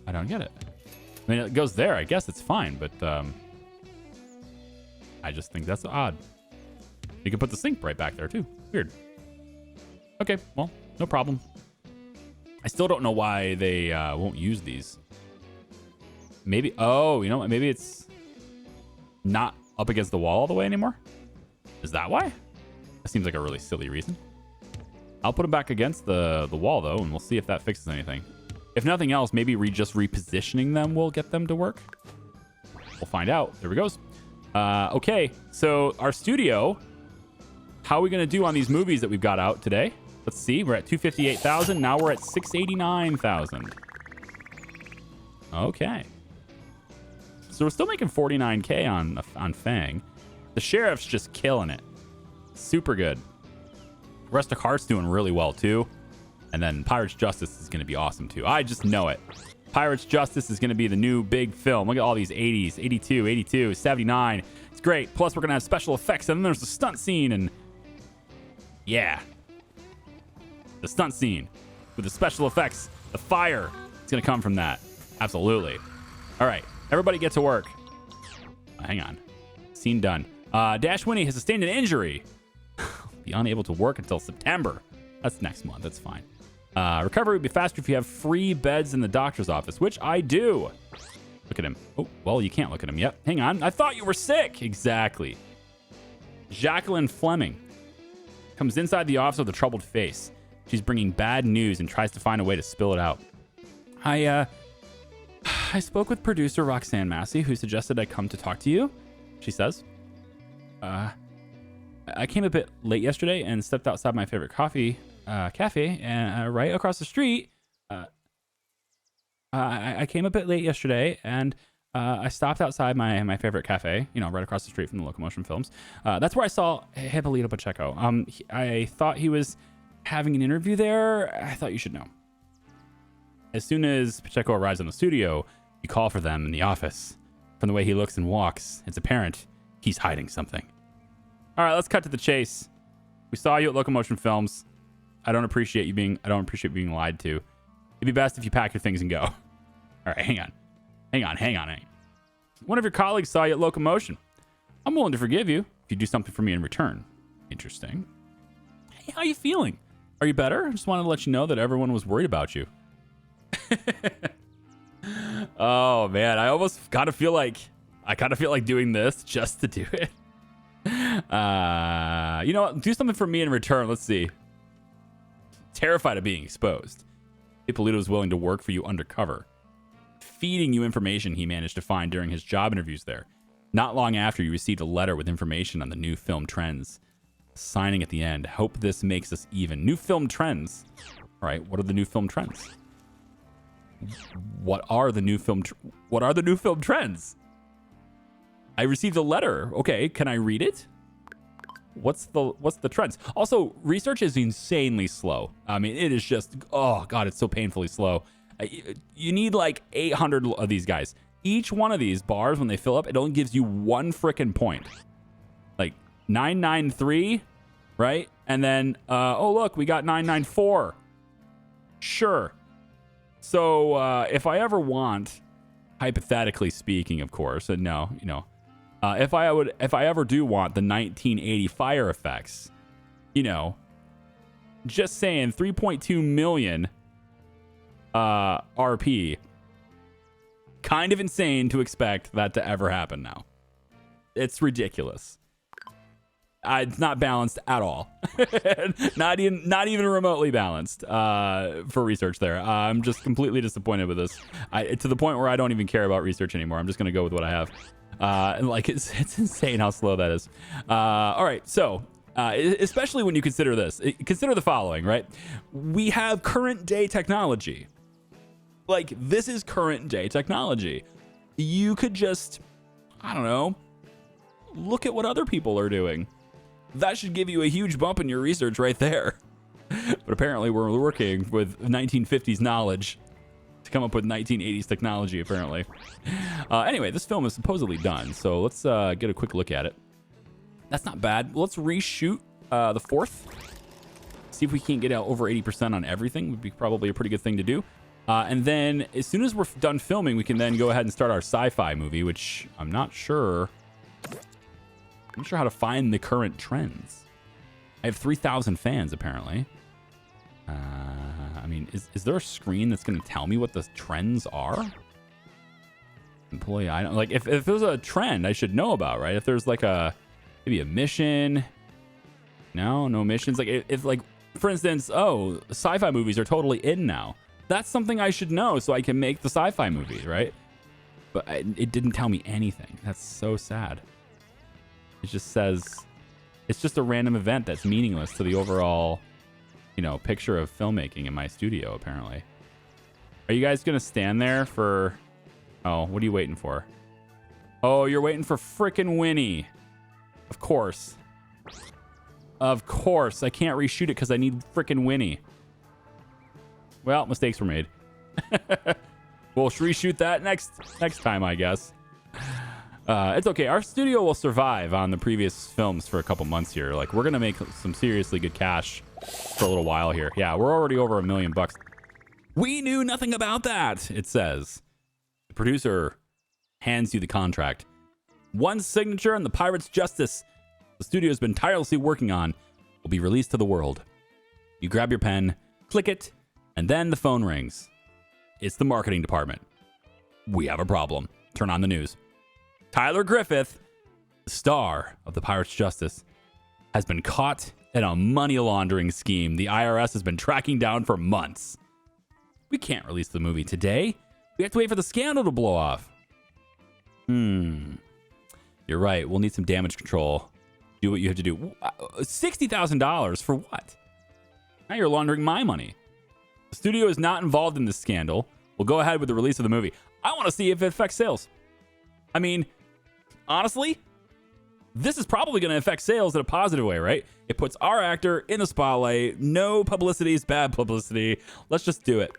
I don't get it. I mean, it goes there. I guess it's fine, but I just think that's odd. You can put the sink right back there, too. Weird. Okay, well, no problem. I still don't know why they won't use these. Maybe, maybe it's not up against the wall all the way anymore? Is that why? That seems like a really silly reason. I'll put them back against the wall, though, and we'll see if that fixes anything. If nothing else, maybe just repositioning them will get them to work. We'll find out. There we goes. Okay, so our studio... How are we going to do on these movies that we've got out today? Let's see. We're at 258,000. Now we're at 689,000. Okay. So we're still making 49K on Fang. The Sheriff's just killing it. Super good. Rustic Heart's doing really well, too. And then Pirates Justice is going to be awesome, too. I just know it. Pirates Justice is going to be the new big film. Look at all these 80s. 82, 82, 79. It's great. Plus, we're going to have special effects. And then there's the stunt scene and... Yeah. The stunt scene with the special effects, the fire. It's going to come from that. Absolutely. All right. Everybody get to work. Hang on. Scene done. Dash Winnie has sustained an injury. Be unable to work until September. That's next month. That's fine. Recovery would be faster if you have free beds in the doctor's office, which I do. Look at him. Oh, well, you can't look at him yet. Hang on. I thought you were sick. Exactly. Jacqueline Fleming comes inside the office with a troubled face. She's bringing bad news and tries to find a way to spill it out. I spoke with producer Roxanne Massey, who suggested I come to talk to you, she says. I came a bit late yesterday and stepped outside my favorite cafe right across the street. I came a bit late yesterday and I stopped outside my favorite cafe, right across the street from the Locomotion Films. That's where I saw Hippolito Pacheco. I thought he was having an interview there. I thought you should know. As soon as Pacheco arrives in the studio, you call for them in the office. From the way he looks and walks, it's apparent he's hiding something. All right, let's cut to the chase. We saw you at Locomotion Films. I don't appreciate being lied to. It'd be best if you pack your things and go. All right, hang on. One of your colleagues saw you at Locomotion. I'm willing to forgive you if you do something for me in return. Interesting. Hey, how you feeling? Are you better? I just wanted to let you know that everyone was worried about you. Oh man, I almost kind of feel like doing this just to do it. You know what? Do something for me in return. Let's see. Terrified of being exposed, Hippolito is willing to work for you undercover, feeding you information he managed to find during his job interviews there. Not long after, you received a letter with information on the new film trends. Signing at the end. Hope this makes us even. New film trends. All right, what are the new film trends? What are the new film trends? I received a letter. Okay, can I read it? What's the trends? Also, research is insanely slow. I mean, it is just, oh god, it's so painfully slow. You need like 800 of these guys. Each one of these bars, when they fill up, it only gives you one freaking point. Like 993, right? And then, oh look, we got 994. Sure. So if I ever want, hypothetically speaking, of course, and no, if I ever do want the 1980 fire effects, just saying 3.2 million RP. Kind of insane to expect that to ever happen now. It's ridiculous. It's not balanced at all. not even remotely balanced for research there. I'm just completely disappointed with this. To the point where I don't even care about research anymore. I'm just going to go with what I have. And it's insane how slow that is. All right, so especially when you consider this, consider the following, right? We have current day technology. Like, this is current day technology. You could just, I don't know, look at what other people are doing. That should give you a huge bump in your research right there. But apparently we're working with 1950s knowledge to come up with 1980s technology, apparently. Anyway, this film is supposedly done, so let's get a quick look at it. That's not bad. Let's reshoot the fourth. See if we can't get out over 80% on everything. Would be probably a pretty good thing to do. And then as soon as we're done filming, we can then go ahead and start our sci-fi movie, which I'm not sure how to find the current trends. I have 3,000 fans, apparently. I mean, is there a screen that's going to tell me what the trends are? Employee item. Like, if there's a trend I should know about, right? If there's like maybe a mission. No missions. Like, if like, for instance, sci-fi movies are totally in now. That's something I should know so I can make the sci-fi movies, right? But it didn't tell me anything. That's so sad. It just says it's just a random event that's meaningless to the overall, picture of filmmaking in my studio, apparently. Are you guys going to stand there for... Oh, what are you waiting for? Oh, you're waiting for frickin' Winnie. Of course. Of course. I can't reshoot it because I need frickin' Winnie. Well, mistakes were made. We'll reshoot that next time, I guess. It's okay. Our studio will survive on the previous films for a couple months here. Like, we're going to make some seriously good cash for a little while here. Yeah, we're already over $1 million. We knew nothing about that, it says. The producer hands you the contract. One signature and the Pirate's Justice the studio's been tirelessly working on will be released to the world. You grab your pen, click it, and then the phone rings. It's the marketing department. We have a problem. Turn on the news. Tyler Griffith, the star of the Pirate's Justice, has been caught in a money laundering scheme the IRS has been tracking down for months. We can't release the movie today. We have to wait for the scandal to blow off. You're right. We'll need some damage control. Do what you have to do. $60,000 for what? Now you're laundering my money. The studio is not involved in this scandal. We'll go ahead with the release of the movie. I want to see if it affects sales. I mean, honestly, this is probably going to affect sales in a positive way, right? It puts our actor in the spotlight. No publicity is bad publicity. Let's just do it.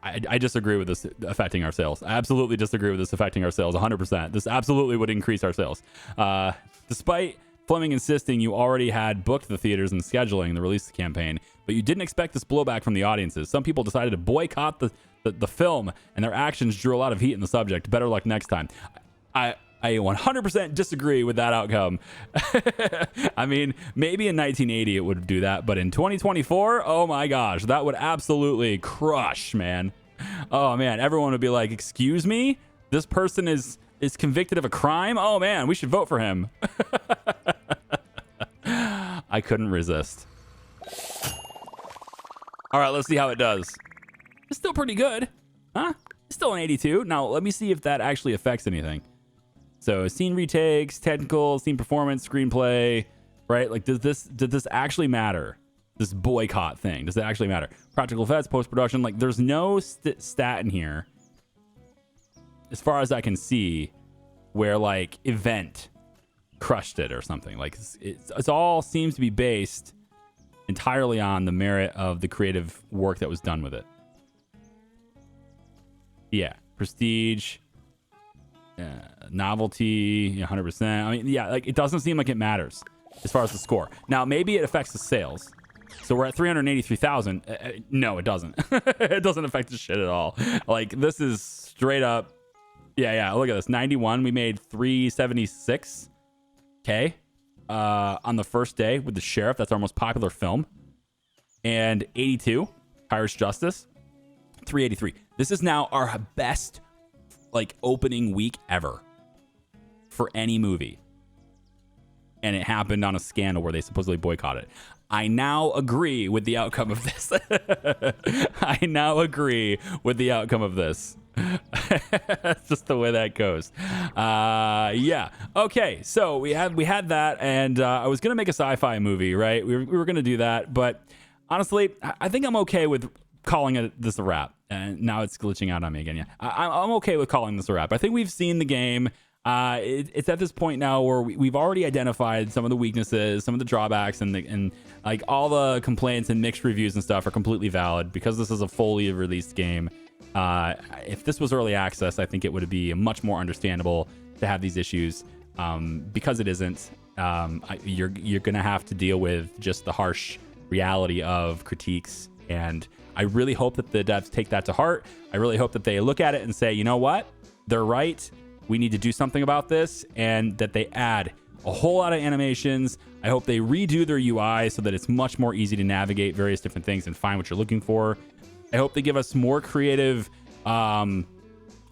I disagree with this affecting our sales. I absolutely disagree with this affecting our sales 100%. This absolutely would increase our sales. Despite Fleming insisting you already had booked the theaters and scheduling the release campaign, but you didn't expect this blowback from the audiences. Some people decided to boycott the film, and their actions drew a lot of heat in the subject. Better luck next time. I 100% disagree with that outcome. I mean, maybe in 1980 it would do that, but in 2024, oh my gosh, that would absolutely crush, man. Oh man, everyone would be like, excuse me? This person is convicted of a crime? Oh man, we should vote for him. I couldn't resist. All right, let's see how it does. It's still pretty good. Huh? It's still an 82. Now, let me see if that actually affects anything. So scene retakes, technical, scene performance, screenplay, right? Like, did this actually matter? This boycott thing, does it actually matter? Practical effects, post-production, like there's no stat in here, as far as I can see, where like event crushed it or something. Like it's all seems to be based entirely on the merit of the creative work that was done with it. Yeah, prestige. Novelty, 100%. I mean, yeah, like it doesn't seem like it matters as far as the score. Now, maybe it affects the sales. So we're at 383,000. No, it doesn't. It doesn't affect the shit at all. Like this is straight up. Yeah. Look at this. 91. We made 376. Okay. On the first day with The Sheriff. That's our most popular film. And 82. Irish Justice. 383. This is now our best like opening week ever for any movie, and it happened on a scandal where they supposedly boycotted. I now agree with the outcome of this. I now agree with the outcome of this. That's just the way that goes. Yeah. Okay. So we had that, and I was gonna make a sci-fi movie, right? We were gonna do that, but honestly, I think I'm okay with calling this a wrap. And now it's glitching out on me again. Yeah, I'm okay with calling this a wrap. I think we've seen the game. It's at this point now where we've already identified some of the weaknesses, some of the drawbacks, and like all the complaints and mixed reviews and stuff are completely valid because this is a fully released game. If this was early access, I think it would be much more understandable to have these issues. Because it isn't, you're gonna have to deal with just the harsh reality of critiques, and I really hope that the devs take that to heart. I really hope that they look at it and say, you know what? They're right. We need to do something about this, and that they add a whole lot of animations. I hope they redo their UI so that it's much more easy to navigate various different things and find what you're looking for. I hope they give us more creative. I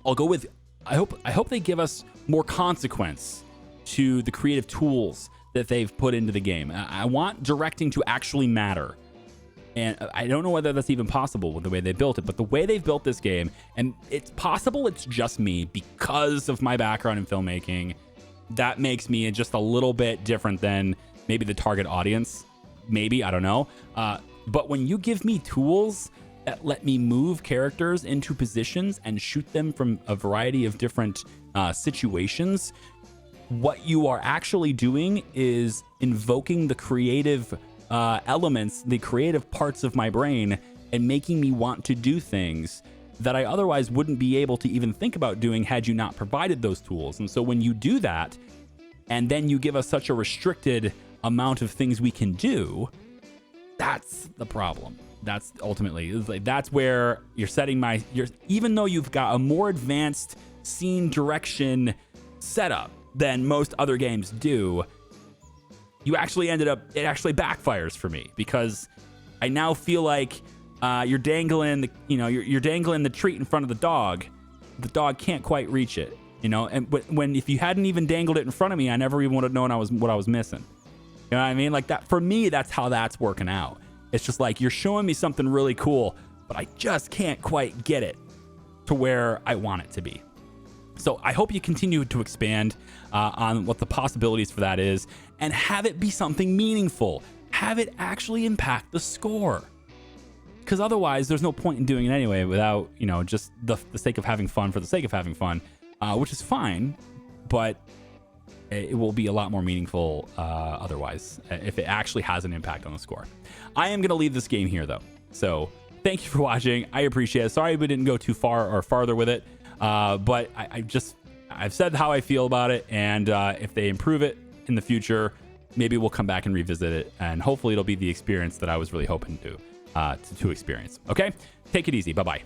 hope they give us more consequence to the creative tools that they've put into the game. I want directing to actually matter. And I don't know whether that's even possible with the way they built it, but the way they've built this game, and it's possible it's just me because of my background in filmmaking, that makes me just a little bit different than maybe the target audience. Maybe, I don't know. But when you give me tools that let me move characters into positions and shoot them from a variety of different situations, what you are actually doing is invoking the creative elements, the creative parts of my brain, and making me want to do things that I otherwise wouldn't be able to even think about doing had you not provided those tools. And so when you do that, and then you give us such a restricted amount of things we can do, that's the problem. That's ultimately, that's where you're setting even though you've got a more advanced scene direction setup than most other games do, it actually backfires for me because I now feel like you're dangling the treat in front of the dog. The dog can't quite reach it, and if you hadn't even dangled it in front of me, I never even would have known what I was missing. You know what I mean? Like that, for me, that's how that's working out. It's just like you're showing me something really cool, but I just can't quite get it to where I want it to be. So I hope you continue to expand on what the possibilities for that is and have it be something meaningful. Have it actually impact the score. Because otherwise, there's no point in doing it anyway without, just the sake of having fun for the sake of having fun. which is fine, but it will be a lot more meaningful otherwise if it actually has an impact on the score. I am going to leave this game here, though. So thank you for watching. I appreciate it. Sorry we didn't go too far or farther with it, but I've said how I feel about it, and if they improve it in the future, maybe we'll come back and revisit it, and hopefully it'll be the experience that I was really hoping to experience. Okay? Take it easy. Bye-bye.